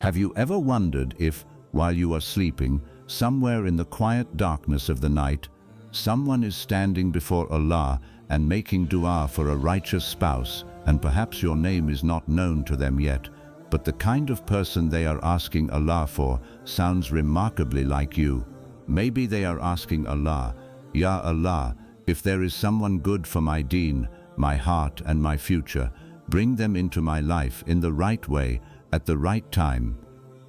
Have you ever wondered if, while you are sleeping, somewhere in the quiet darkness of the night, someone is standing before Allah and making dua for a righteous spouse, and perhaps your name is not known to them yet, but the kind of person they are asking Allah for sounds remarkably like you? Maybe they are asking Allah, Ya Allah, if there is someone good for my deen, my heart and my future, bring them into my life in the right way, at the right time.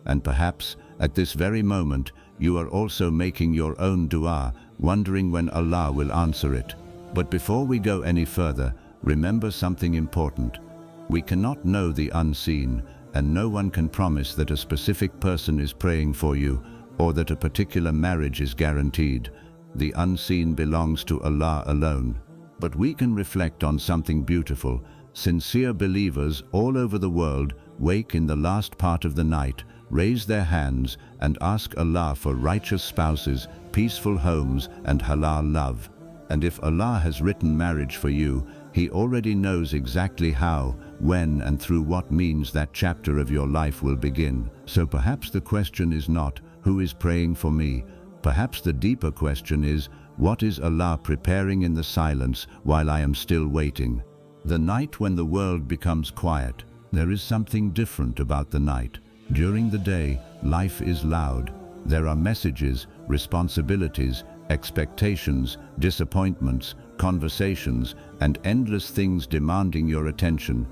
And perhaps, at this very moment, you are also making your own dua, wondering when Allah will answer it. But before we go any further, remember something important. We cannot know the unseen, and no one can promise that a specific person is praying for you, or that a particular marriage is guaranteed. The unseen belongs to Allah alone. But we can reflect on something beautiful. Sincere believers all over the world wake in the last part of the night, raise their hands and ask Allah for righteous spouses, peaceful homes and halal love. And if Allah has written marriage for you, He already knows exactly how, when and through what means that chapter of your life will begin. So perhaps the question is not, who is praying for me? Perhaps the deeper question is, what is Allah preparing in the silence while I am still waiting? The night when the world becomes quiet, there is something different about the night. During the day, life is loud. There are messages, responsibilities, expectations, disappointments, conversations, and endless things demanding your attention.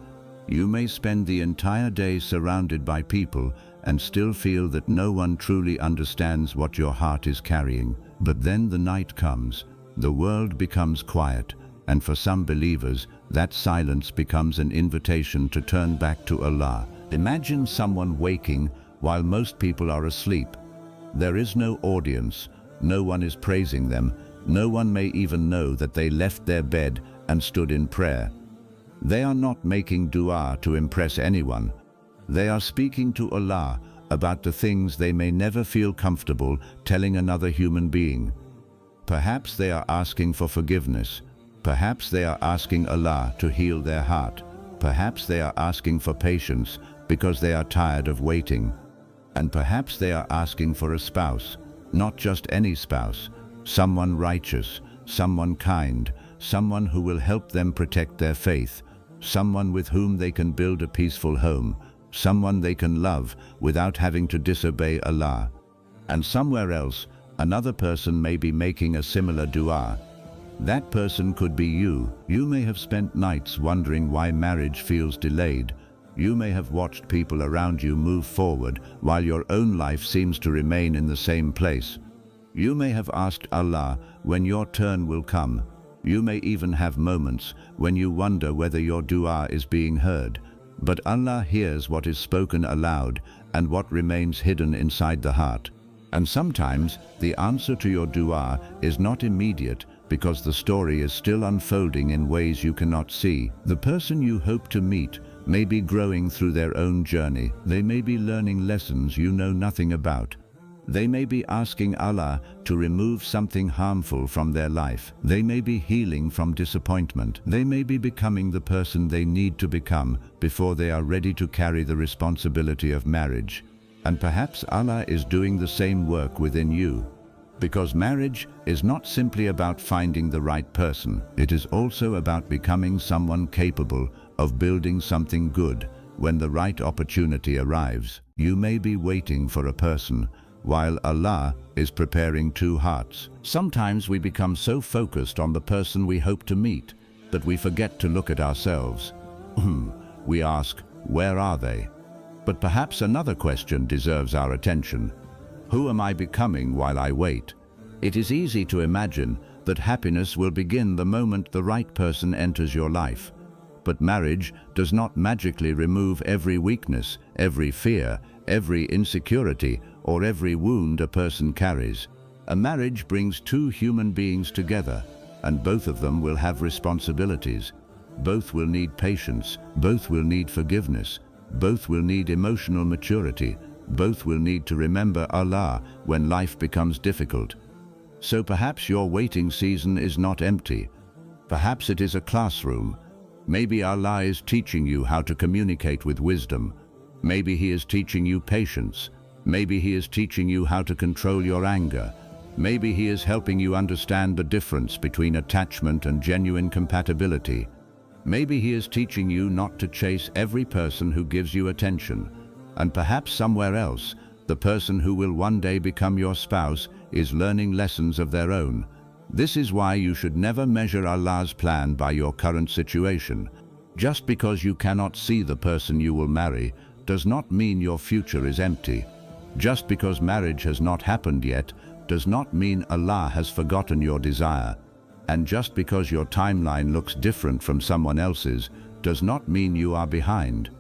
You may spend the entire day surrounded by people and still feel that no one truly understands what your heart is carrying. But then the night comes, the world becomes quiet, and for some believers, that silence becomes an invitation to turn back to Allah. Imagine someone waking while most people are asleep. There is no audience, no one is praising them, no one may even know that they left their bed and stood in prayer. They are not making dua to impress anyone. They are speaking to Allah about the things they may never feel comfortable telling another human being. Perhaps they are asking for forgiveness. Perhaps they are asking Allah to heal their heart. Perhaps they are asking for patience because they are tired of waiting. And perhaps they are asking for a spouse, not just any spouse, someone righteous, someone kind, someone who will help them protect their faith, someone with whom they can build a peaceful home, someone they can love without having to disobey Allah. And somewhere else, another person may be making a similar dua. That person could be you. You may have spent nights wondering why marriage feels delayed. You may have watched people around you move forward while your own life seems to remain in the same place. You may have asked Allah when your turn will come. You may even have moments when you wonder whether your dua is being heard. But Allah hears what is spoken aloud and what remains hidden inside the heart. And sometimes the answer to your dua is not immediate because the story is still unfolding in ways you cannot see. The person you hope to meet may be growing through their own journey. They may be learning lessons you know nothing about. They may be asking Allah to remove something harmful from their life. They may be healing from disappointment. They may be becoming the person they need to become before they are ready to carry the responsibility of marriage. And perhaps Allah is doing the same work within you. Because marriage is not simply about finding the right person. It is also about becoming someone capable of building something good when the right opportunity arrives. You may be waiting for a person, while Allah is preparing two hearts. Sometimes we become so focused on the person we hope to meet that we forget to look at ourselves. We ask, where are they? But perhaps another question deserves our attention. Who am I becoming while I wait? It is easy to imagine that happiness will begin the moment the right person enters your life. But marriage does not magically remove every weakness, every fear, every insecurity, or every wound a person carries. A marriage brings two human beings together, and both of them will have responsibilities. Both will need patience, both will need forgiveness, both will need emotional maturity, both will need to remember Allah when life becomes difficult. So perhaps your waiting season is not empty. Perhaps it is a classroom. Maybe Allah is teaching you how to communicate with wisdom. Maybe He is teaching you patience. Maybe He is teaching you how to control your anger. Maybe He is helping you understand the difference between attachment and genuine compatibility. Maybe He is teaching you not to chase every person who gives you attention. And perhaps somewhere else, the person who will one day become your spouse is learning lessons of their own. This is why you should never measure Allah's plan by your current situation. Just because you cannot see the person you will marry does not mean your future is empty. Just because marriage has not happened yet does not mean Allah has forgotten your desire. And just because your timeline looks different from someone else's does not mean you are behind.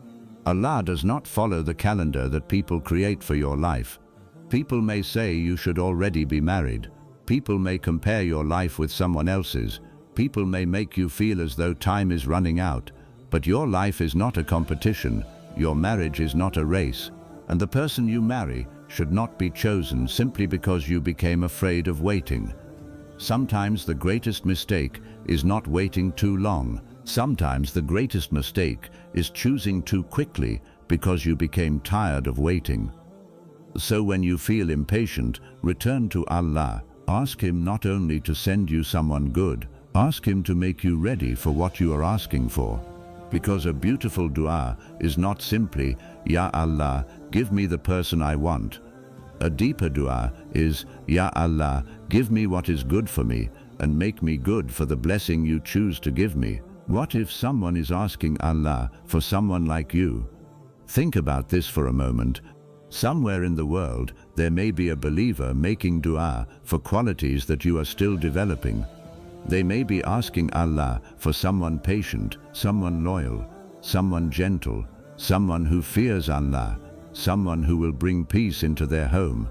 Allah does not follow the calendar that people create for your life. People may say you should already be married. People may compare your life with someone else's. People may make you feel as though time is running out. But your life is not a competition. Your marriage is not a race. And the person you marry should not be chosen simply because you became afraid of waiting. Sometimes the greatest mistake is not waiting too long. Sometimes the greatest mistake is choosing too quickly because you became tired of waiting. So when you feel impatient, return to Allah. Ask Him not only to send you someone good, ask Him to make you ready for what you are asking for. Because a beautiful dua is not simply, Ya Allah, give me the person I want. A deeper dua is, Ya Allah, give me what is good for me and make me good for the blessing you choose to give me. What if someone is asking Allah for someone like you? Think about this for a moment. Somewhere in the world, there may be a believer making dua for qualities that you are still developing. They may be asking Allah for someone patient, someone loyal, someone gentle, someone who fears Allah, someone who will bring peace into their home,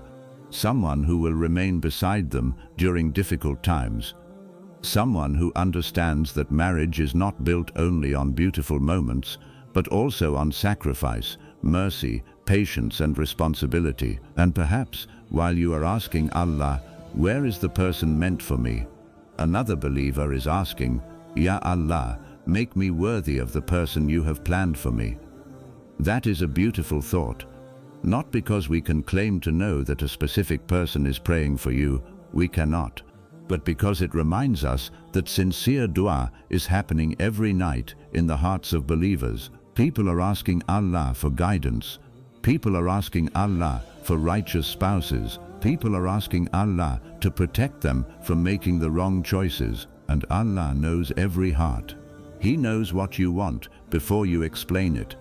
someone who will remain beside them during difficult times, someone who understands that marriage is not built only on beautiful moments, but also on sacrifice, mercy, patience and responsibility. And perhaps, while you are asking Allah, where is the person meant for me? Another believer is asking, Ya Allah, make me worthy of the person you have planned for me. That is a beautiful thought. Not because we can claim to know that a specific person is praying for you, we cannot, but because it reminds us that sincere dua is happening every night in the hearts of believers. People are asking Allah for guidance. People are asking Allah for righteous spouses. People are asking Allah to protect them from making the wrong choices. And Allah knows every heart. He knows what you want before you explain it.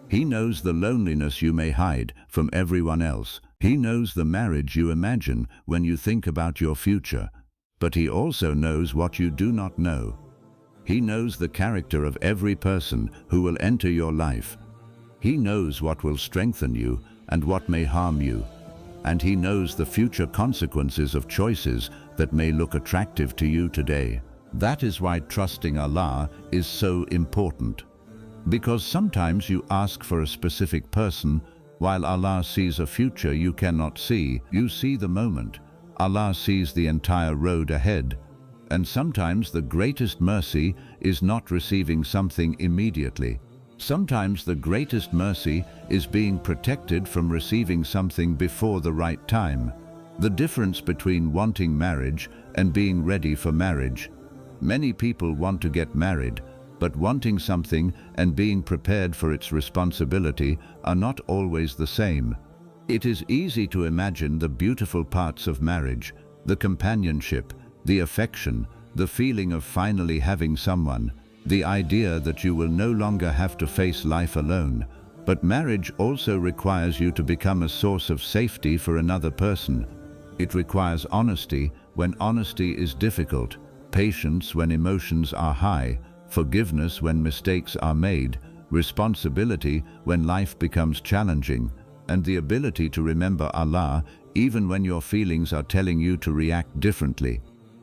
He knows the loneliness you may hide from everyone else. He knows the marriage you imagine when you think about your future. But He also knows what you do not know. He knows the character of every person who will enter your life. He knows what will strengthen you and what may harm you. And He knows the future consequences of choices that may look attractive to you today. That is why trusting Allah is so important. Because sometimes you ask for a specific person, while Allah sees a future you cannot see. You see the moment. Allah sees the entire road ahead. And sometimes the greatest mercy is not receiving something immediately. Sometimes the greatest mercy is being protected from receiving something before the right time. The difference between wanting marriage and being ready for marriage. Many people want to get married, but wanting something and being prepared for its responsibility are not always the same. It is easy to imagine the beautiful parts of marriage, the companionship, the affection, the feeling of finally having someone, the idea that you will no longer have to face life alone. But marriage also requires you to become a source of safety for another person. It requires honesty when honesty is difficult, patience when emotions are high, forgiveness when mistakes are made, responsibility when life becomes challenging, and the ability to remember Allah even when your feelings are telling you to react differently.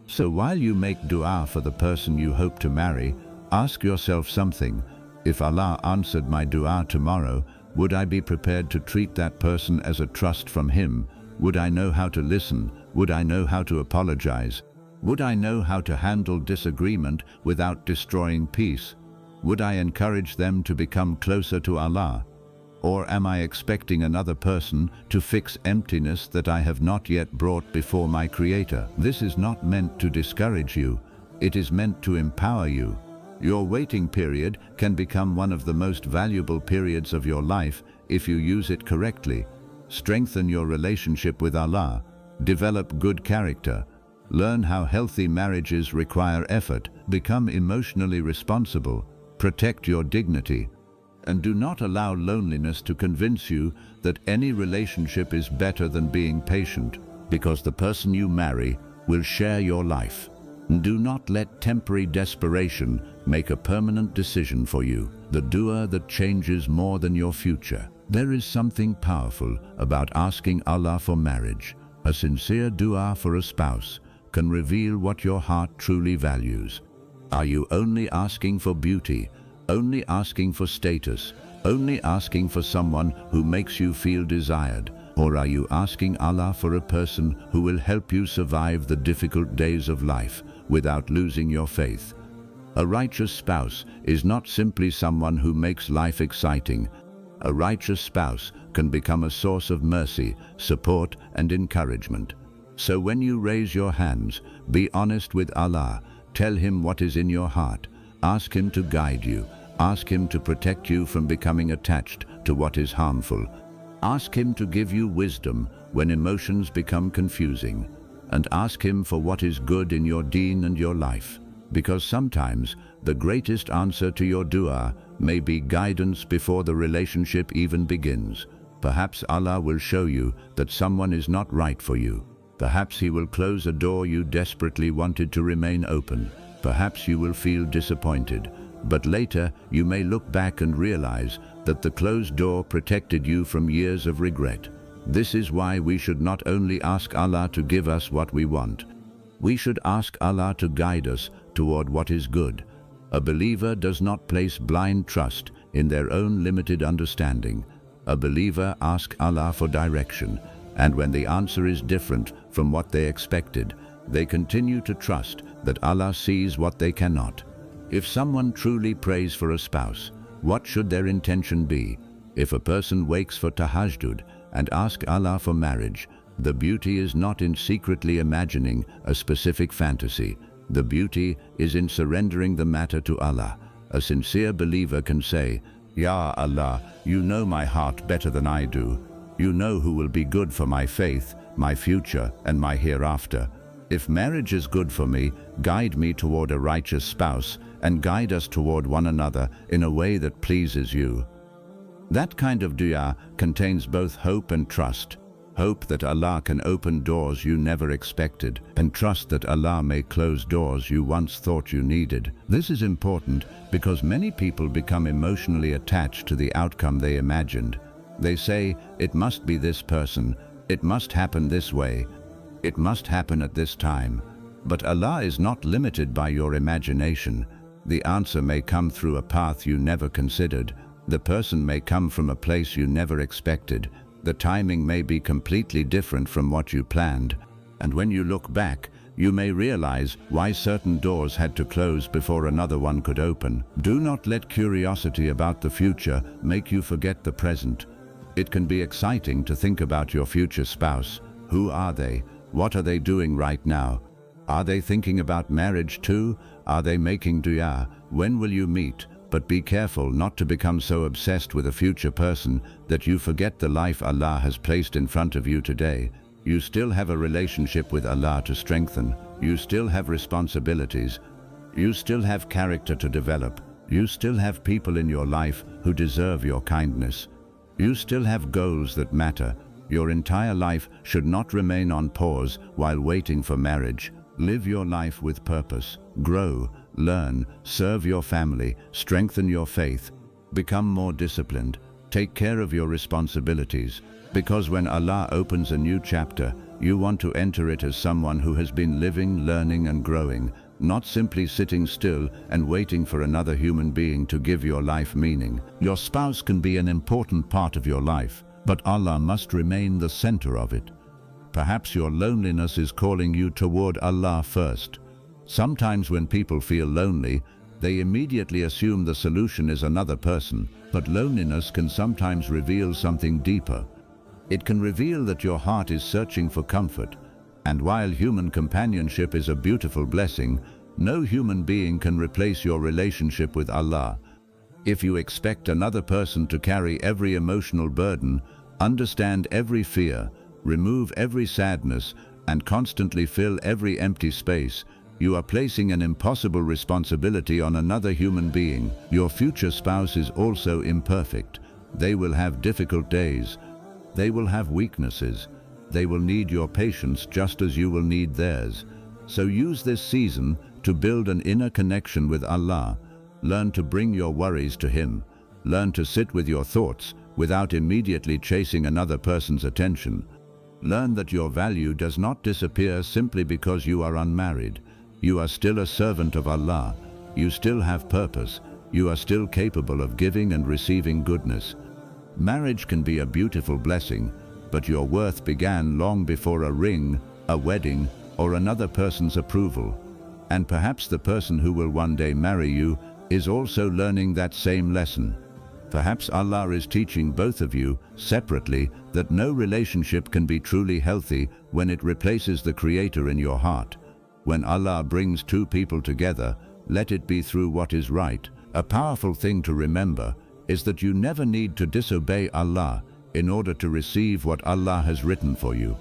So while you make dua for the person you hope to marry, ask yourself something. If Allah answered my dua tomorrow, would I be prepared to treat that person as a trust from Him? Would I know how to listen? Would I know how to apologize? Would I know how to handle disagreement without destroying peace? Would I encourage them to become closer to Allah? Or am I expecting another person to fix emptiness that I have not yet brought before my Creator? This is not meant to discourage you. It is meant to empower you. Your waiting period can become one of the most valuable periods of your life if you use it correctly. Strengthen your relationship with Allah. Develop good character. Learn how healthy marriages require effort. Become emotionally responsible. Protect your dignity. And do not allow loneliness to convince you that any relationship is better than being patient, because the person you marry will share your life. Do not let temporary desperation make a permanent decision for you, the dua that changes more than your future. There is something powerful about asking Allah for marriage. A sincere dua for a spouse can reveal what your heart truly values. Are you only asking for beauty, only asking for status, only asking for someone who makes you feel desired? Or are you asking Allah for a person who will help you survive the difficult days of life without losing your faith? A righteous spouse is not simply someone who makes life exciting. A righteous spouse can become a source of mercy, support, and encouragement. So when you raise your hands, be honest with Allah. Tell Him what is in your heart. Ask Him to guide you. Ask Him to protect you from becoming attached to what is harmful. Ask Him to give you wisdom when emotions become confusing. And ask Him for what is good in your deen and your life. Because sometimes the greatest answer to your dua may be guidance before the relationship even begins. Perhaps Allah will show you that someone is not right for you. Perhaps He will close a door you desperately wanted to remain open. Perhaps you will feel disappointed. But later you may look back and realize that the closed door protected you from years of regret. This is why we should not only ask Allah to give us what we want. We should ask Allah to guide us toward what is good. A believer does not place blind trust in their own limited understanding. A believer asks Allah for direction, and when the answer is different from what they expected, they continue to trust that Allah sees what they cannot. If someone truly prays for a spouse, what should their intention be? If a person wakes for Tahajjud and asks Allah for marriage, the beauty is not in secretly imagining a specific fantasy. The beauty is in surrendering the matter to Allah. A sincere believer can say, "Ya Allah, you know my heart better than I do. You know who will be good for my faith, my future, and my hereafter. If marriage is good for me, guide me toward a righteous spouse, and guide us toward one another in a way that pleases you." That kind of dua contains both hope and trust. Hope that Allah can open doors you never expected, and trust that Allah may close doors you once thought you needed. This is important because many people become emotionally attached to the outcome they imagined. They say, "It must be this person, it must happen this way, it must happen at this time." But Allah is not limited by your imagination. The answer may come through a path you never considered. The person may come from a place you never expected. The timing may be completely different from what you planned. And when you look back, you may realize why certain doors had to close before another one could open. Do not let curiosity about the future make you forget the present. It can be exciting to think about your future spouse. Who are they? What are they doing right now? Are they thinking about marriage too? Are they making dua? When will you meet? But be careful not to become so obsessed with a future person that you forget the life Allah has placed in front of you today. You still have a relationship with Allah to strengthen. You still have responsibilities. You still have character to develop. You still have people in your life who deserve your kindness. You still have goals that matter. Your entire life should not remain on pause while waiting for marriage. Live your life with purpose. Grow, learn, serve your family, strengthen your faith, become more disciplined, take care of your responsibilities. Because when Allah opens a new chapter, you want to enter it as someone who has been living, learning, and growing, not simply sitting still and waiting for another human being to give your life meaning. Your spouse can be an important part of your life, but Allah must remain the center of it. Perhaps your loneliness is calling you toward Allah first. Sometimes when people feel lonely, They immediately assume the solution is another person, but loneliness can sometimes reveal something deeper. It can reveal that your heart is searching for comfort, and while human companionship is a beautiful blessing, no human being can replace your relationship with Allah. If you expect another person to carry every emotional burden, understand every fear, remove every sadness, and constantly fill every empty space, you are placing an impossible responsibility on another human being. Your future spouse is also imperfect. They will have difficult days. They will have weaknesses. They will need your patience just as you will need theirs. So use this season to build an inner connection with Allah. Learn to bring your worries to Him. Learn to sit with your thoughts without immediately chasing another person's attention. Learn that your value does not disappear simply because you are unmarried. You are still a servant of Allah. You still have purpose. You are still capable of giving and receiving goodness. Marriage can be a beautiful blessing, but your worth began long before a ring, a wedding, or another person's approval. And perhaps the person who will one day marry you is also learning that same lesson. Perhaps Allah is teaching both of you separately that no relationship can be truly healthy when it replaces the Creator in your heart. When Allah brings two people together, let it be through what is right. A powerful thing to remember is that you never need to disobey Allah in order to receive what Allah has written for you.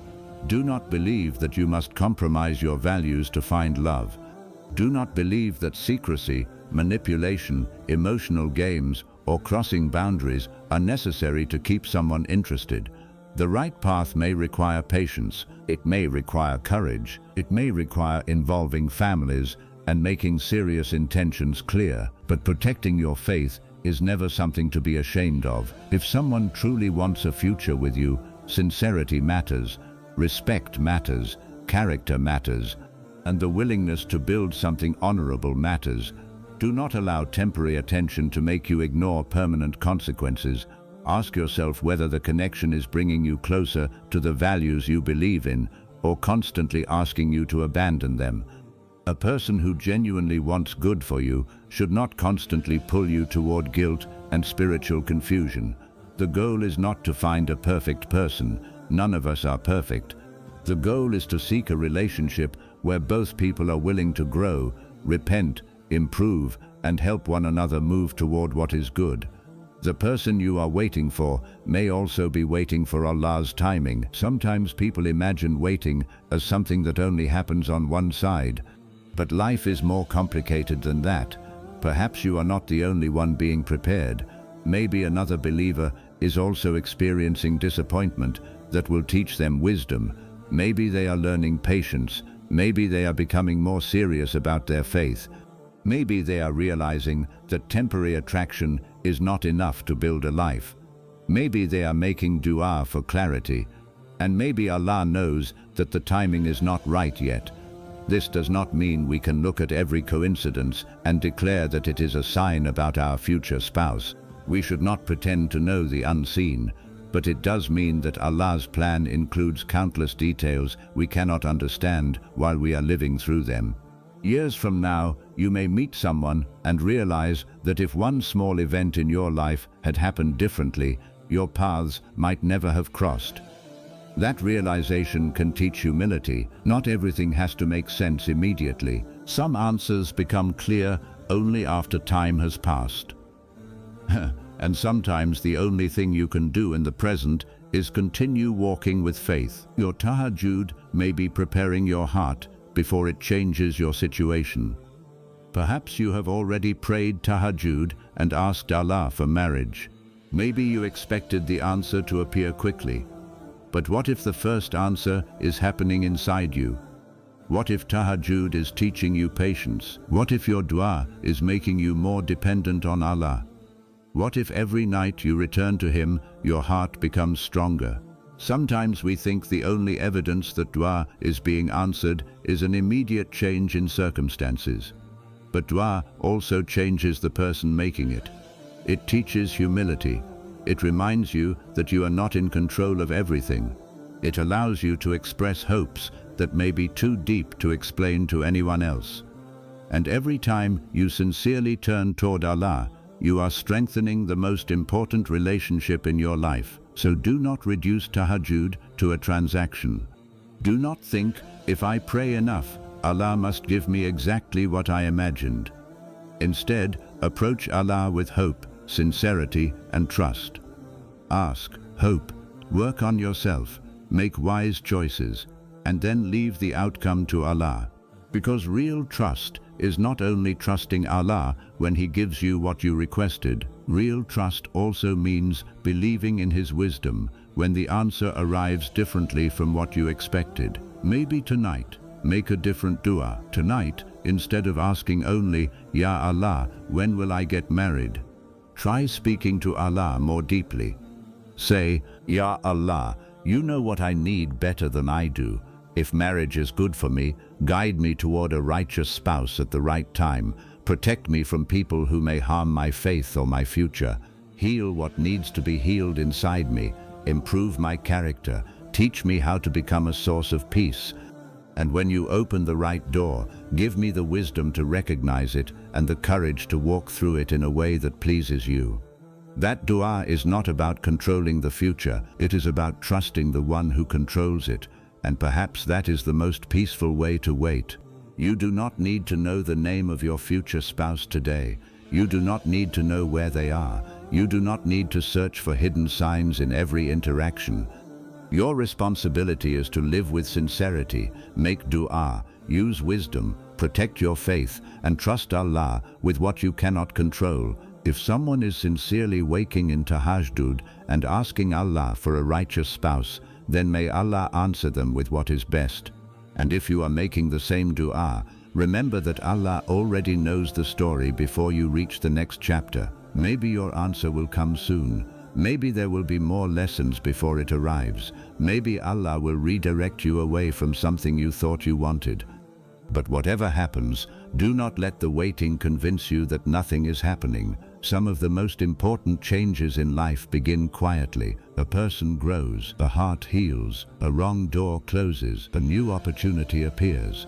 Do not believe that you must compromise your values to find love. Do not believe that secrecy, manipulation, emotional games, or crossing boundaries are necessary to keep someone interested. The right path may require patience, it may require courage, it may require involving families and making serious intentions clear, but protecting your faith is never something to be ashamed of. If someone truly wants a future with you, sincerity matters, respect matters, character matters, and the willingness to build something honorable matters. Do not allow temporary attention to make you ignore permanent consequences. Ask yourself whether the connection is bringing you closer to the values you believe in, or constantly asking you to abandon them. A person who genuinely wants good for you should not constantly pull you toward guilt and spiritual confusion. The goal is not to find a perfect person. None of us are perfect. The goal is to seek a relationship where both people are willing to grow, repent, improve, and help one another move toward what is good. The person you are waiting for may also be waiting for Allah's timing. Sometimes people imagine waiting as something that only happens on one side. But life is more complicated than that. Perhaps you are not the only one being prepared. Maybe another believer is also experiencing disappointment that will teach them wisdom. Maybe they are learning patience. Maybe they are becoming more serious about their faith. Maybe they are realizing that temporary attraction is not enough to build a life. Maybe they are making dua for clarity. And maybe Allah knows that the timing is not right yet. This does not mean we can look at every coincidence and declare that it is a sign about our future spouse. We should not pretend to know the unseen, but it does mean that Allah's plan includes countless details we cannot understand while we are living through them. Years from now, you may meet someone and realize that if one small event in your life had happened differently, your paths might never have crossed. That realization can teach humility. Not everything has to make sense immediately. Some answers become clear only after time has passed. And sometimes the only thing you can do in the present is continue walking with faith. Your Tahajjud may be preparing your heart before it changes your situation. Perhaps you have already prayed Tahajjud and asked Allah for marriage. Maybe you expected the answer to appear quickly. But what if the first answer is happening inside you? What if Tahajjud is teaching you patience? What if your dua is making you more dependent on Allah? What if every night you return to Him, your heart becomes stronger? Sometimes we think the only evidence that dua is being answered is an immediate change in circumstances. But dua also changes the person making it. It teaches humility. It reminds you that you are not in control of everything. It allows you to express hopes that may be too deep to explain to anyone else. And every time you sincerely turn toward Allah, you are strengthening the most important relationship in your life. So do not reduce tahajjud to a transaction. Do not think, if I pray enough, Allah must give me exactly what I imagined. Instead, approach Allah with hope, sincerity, and trust. Ask, hope, work on yourself, make wise choices, and then leave the outcome to Allah. Because real trust is not only trusting Allah when He gives you what you requested. Real trust also means believing in His wisdom when the answer arrives differently from what you expected. Maybe tonight, make a different dua. Tonight, instead of asking only, Ya Allah, when will I get married? Try speaking to Allah more deeply. Say, Ya Allah, you know what I need better than I do. If marriage is good for me, guide me toward a righteous spouse at the right time. Protect me from people who may harm my faith or my future. Heal what needs to be healed inside me. Improve my character. Teach me how to become a source of peace. And when you open the right door, give me the wisdom to recognize it and the courage to walk through it in a way that pleases you. That dua is not about controlling the future. It is about trusting the one who controls it. And perhaps that is the most peaceful way to wait. You do not need to know the name of your future spouse today. You do not need to know where they are. You do not need to search for hidden signs in every interaction. Your responsibility is to live with sincerity, make dua, use wisdom, protect your faith, and trust Allah with what you cannot control. If someone is sincerely waking in tahajjud and asking Allah for a righteous spouse, then may Allah answer them with what is best. And if you are making the same dua, remember that Allah already knows the story before you reach the next chapter. Maybe your answer will come soon. Maybe there will be more lessons before it arrives. Maybe Allah will redirect you away from something you thought you wanted. But whatever happens, do not let the waiting convince you that nothing is happening. Some of the most important changes in life begin quietly. A person grows, a heart heals, a wrong door closes, a new opportunity appears.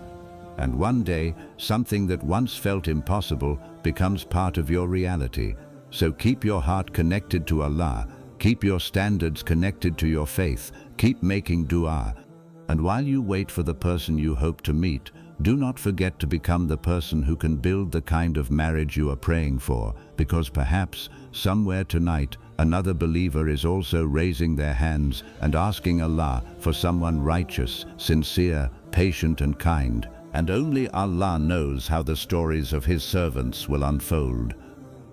And one day, something that once felt impossible becomes part of your reality. So keep your heart connected to Allah, keep your standards connected to your faith, keep making dua. And while you wait for the person you hope to meet, do not forget to become the person who can build the kind of marriage you are praying for, because perhaps, somewhere tonight, another believer is also raising their hands and asking Allah for someone righteous, sincere, patient and kind. And only Allah knows how the stories of His servants will unfold.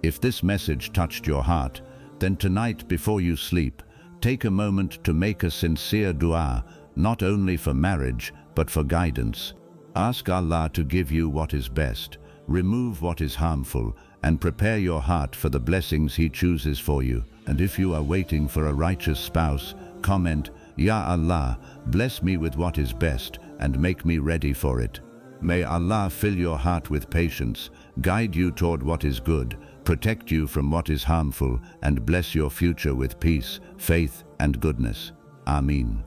If this message touched your heart, then tonight before you sleep, take a moment to make a sincere dua, not only for marriage, but for guidance. Ask Allah to give you what is best, remove what is harmful, and prepare your heart for the blessings He chooses for you. And if you are waiting for a righteous spouse, comment, Ya Allah, bless me with what is best and make me ready for it. May Allah fill your heart with patience, guide you toward what is good, protect you from what is harmful, and bless your future with peace, faith, and goodness. Ameen.